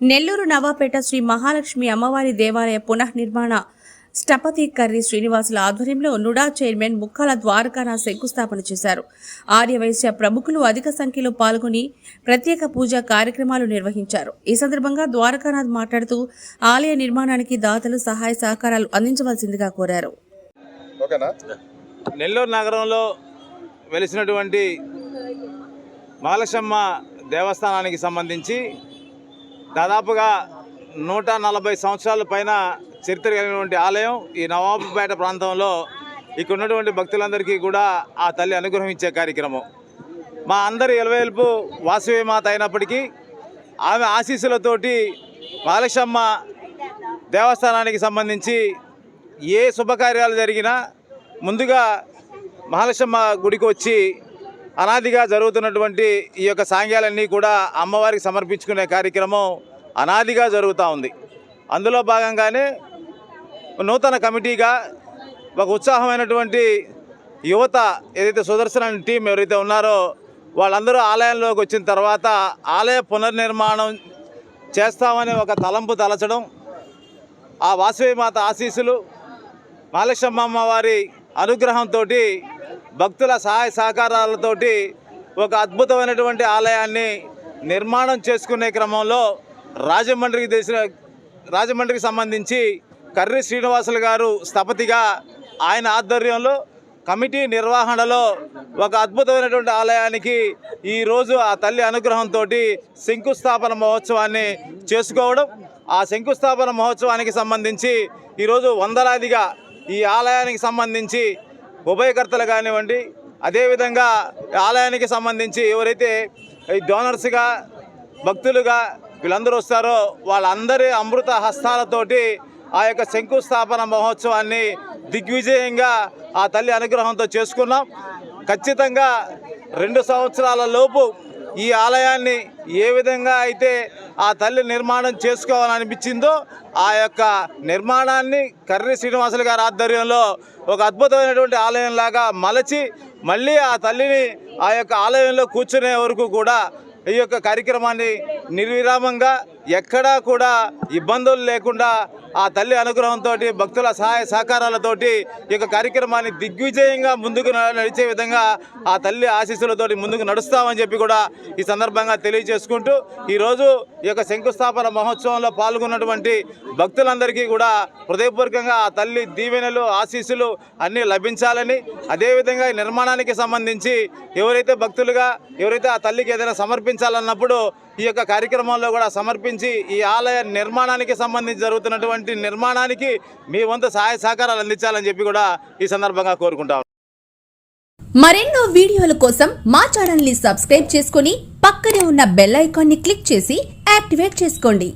నెల్లూరు నవాపేట శ్రీ మహాలక్ష్మి అమ్మవారి దేవాలయ పునఃనిర్మాణ స్థపతి కర్రి శ్రీనివాసుల ఆధ్వర్యంలో నుడా చైర్మన్ ముక్కాల ద్వారకానాథ్ శంకుస్థాపన చేశారు. ఆర్యవైశ్య ప్రముఖులు అధిక సంఖ్యలో పాల్గొని ప్రత్యేక పూజా కార్యక్రమాలు నిర్వహించారు. ఈ సందర్భంగా ద్వారకానాథ్ మాట్లాడుతూ ఆలయ నిర్మాణానికి దాతలు సహాయ సహకారాలు అందించవలసిందిగా కోరారు. నెల్లూరు నగరంలో వెలిసినటువంటి మహాలక్ష్మ దేవస్థానానికి సంబంధించి దాదాపుగా 140 సంవత్సరాల పైన చరిత్ర కలిగినటువంటి ఆలయం. ఈ నవాబుపేట ప్రాంతంలో ఇక్కడ ఉన్నటువంటి భక్తులందరికీ కూడా ఆ తల్లి అనుగ్రహం ఇచ్చే కార్యక్రమం. మా అందరి ఎలవేల్పు వాసవి మాత అయినప్పటికీ ఆమె ఆశీస్సులతోటి మహాలక్ష్మ దేవస్థానానికి సంబంధించి ఏ శుభకార్యాలు జరిగినా ముందుగా మహాలక్ష్మ గుడికి వచ్చి అనాదిగా జరుగుతున్నటువంటి ఈ యొక్క సాంగ్యాలన్నీ కూడా అమ్మవారికి సమర్పించుకునే కార్యక్రమం అనాదిగా జరుగుతూ ఉంది. అందులో భాగంగానే నూతన కమిటీగా ఒక ఉత్సాహమైనటువంటి యువత ఏదైతే సుదర్శన టీం ఎవరైతే ఉన్నారో వాళ్ళందరూ ఆలయంలోకి వచ్చిన తర్వాత ఆలయ పునర్నిర్మాణం చేస్తామని ఒక తలంపు తలచడం, ఆ వాసవి మాత ఆశీస్సులు, మహాలక్ష్మ అమ్మవారి అనుగ్రహంతో భక్తుల సహాయ సహకారాలతోటి ఒక ఆలయాన్ని నిర్మాణం చేసుకునే క్రమంలో రాజమండ్రికి సంబంధించి కర్రి శ్రీనివాసులు గారు స్థపతిగా ఆయన ఆధ్వర్యంలో కమిటీ నిర్వహణలో ఒక అద్భుతమైనటువంటి ఆలయానికి ఈరోజు ఆ తల్లి అనుగ్రహంతో శంకుస్థాపన మహోత్సవాన్ని చేసుకోవడం, ఆ శంకుస్థాపన మహోత్సవానికి సంబంధించి ఈరోజు వందలాదిగా ఈ ఆలయానికి సంబంధించి ఉభయకర్తలు కానివ్వండి, అదేవిధంగా ఆలయానికి సంబంధించి ఎవరైతే డోనర్స్గా భక్తులుగా వీళ్ళందరూ వస్తారో వాళ్ళందరి అమృత హస్తాలతోటి ఆ యొక్క శంకుస్థాపన మహోత్సవాన్ని దిగ్విజయంగా ఆ తల్లి అనుగ్రహంతో చేసుకున్నాం. ఖచ్చితంగా 2 సంవత్సరాల లోపు ఈ ఆలయాన్ని ఏ విధంగా అయితే ఆ తల్లి నిర్మాణం చేసుకోవాలనిపించిందో ఆ యొక్క నిర్మాణాన్ని కర్రి శ్రీనివాసులు గారి ఆధ్వర్యంలో ఒక అద్భుతమైనటువంటి ఆలయంలాగా మలచి మళ్ళీ ఆ తల్లిని ఆ యొక్క ఆలయంలో కూర్చునే వరకు కూడా ఈ యొక్క కార్యక్రమాన్ని నిర్విరామంగా ఎక్కడా కూడా ఇబ్బందులు లేకుండా ఆ తల్లి అనుగ్రహంతో భక్తుల సహాయ సహకారాలతోటి ఈ యొక్క కార్యక్రమాన్ని దిగ్విజయంగా ముందుకు నడిచే విధంగా ఆ తల్లి ఆశీస్సులతోటి ముందుకు నడుస్తామని చెప్పి కూడా ఈ సందర్భంగా తెలియజేసుకుంటూ ఈరోజు ఈ యొక్క శంకుస్థాపన మహోత్సవంలో పాల్గొన్నటువంటి భక్తులందరికీ కూడా హృదయపూర్వకంగా ఆ తల్లి దీవెనలు ఆశీస్సులు అన్నీ లభించాలని, అదేవిధంగా ఈ నిర్మాణానికి సంబంధించి ఎవరైతే ఆ తల్లికి ఏదైనా సమర్పించాలన్నప్పుడు ఈ యొక్క కార్యక్రమంలో కూడా సమర్పించి ఈ ఆలయ నిర్మాణానికి సంబంధించి జరుగుతున్నటువంటి నిర్మాణానికి మీ వంతు సహాయ సహకారాలు అందించాలని చెప్పి కూడా ఈ సందర్భంగా కోరుకుంటాం. మరెన్నో వీడియోల కోసం మా ఛానల్ ని సబ్స్క్రైబ్ చేసుకుని పక్కనే ఉన్న బెల్ ఐకాన్ ని క్లిక్ చేసి యాక్టివేట్ చేసుకోండి.